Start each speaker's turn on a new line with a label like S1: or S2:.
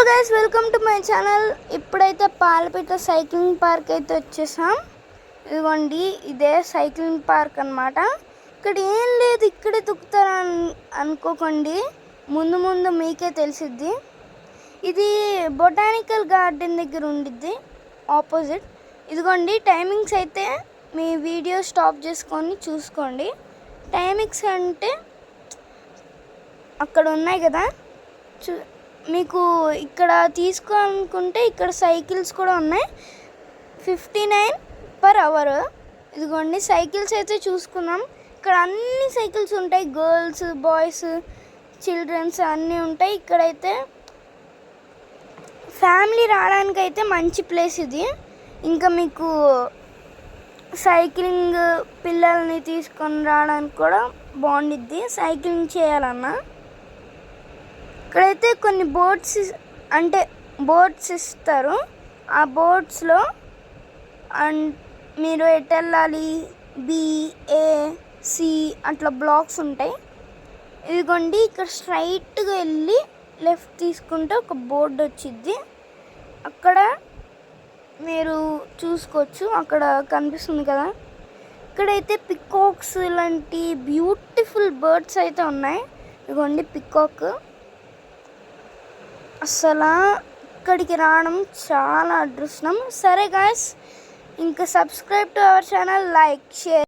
S1: Guys, welcome to my channel. ఇప్పుడైతే పాలపిట్ట cycling park అయితే వచ్చేసాం. ఇదిగోండి, ఇదే సైక్లింగ్ పార్క్ అన్నమాట. ఇక్కడ ఏం లేదు, ఇక్కడే తుక్కుతారని అనుకోకండి, ముందు ముందు మీకే తెలిసిద్ది. ఇది బొటానికల్ గార్డెన్ దగ్గర ఉండిద్ది, ఆపోజిట్. ఇదిగోండి టైమింగ్స్ అయితే మీ వీడియో స్టాప్ చేసుకొని చూసుకోండి. టైమింగ్స్ అంటే అక్కడ ఉన్నాయి కదా, మీకు ఇక్కడ తీసుకోవాలనుకుంటే ఇక్కడ సైకిల్స్ కూడా ఉన్నాయి, 59 per hour. ఇదిగోండి సైకిల్స్ అయితే చూసుకున్నాం. ఇక్కడ అన్ని సైకిల్స్ ఉంటాయి, గర్ల్స్, బాయ్స్, చిల్డ్రన్స్ అన్నీ ఉంటాయి. ఇక్కడైతే ఫ్యామిలీ రావడానికి అయితే మంచి ప్లేస్ ఇది. ఇంకా మీకు సైక్లింగ్ పిల్లల్ని తీసుకొని రావడానికి కూడా బాగుండిద్ది, సైక్లింగ్ చేయాలన్నా. ఇక్కడైతే కొన్ని బోట్స్ ఇస్తారు. ఆ బోట్స్లో మీరు ఎటు వెళ్ళాలి, BAC అట్లా బ్లాక్స్ ఉంటాయి. ఇదిగోండి, ఇక్కడ స్ట్రైట్గా వెళ్ళి లెఫ్ట్ తీసుకుంటే ఒక బోర్డు వచ్చింది, అక్కడ మీరు చూసుకోవచ్చు. అక్కడ కనిపిస్తుంది కదా, ఇక్కడైతే పికాక్స్ లాంటి బ్యూటిఫుల్ బర్డ్స్ అయితే ఉన్నాయి. ఇదిగోండి పికాక్. అసలు ఇక్కడికి రావడం చాలా అదృష్టం. సరే గాయ్స్, ఇంకా subscribe to our channel, like, share.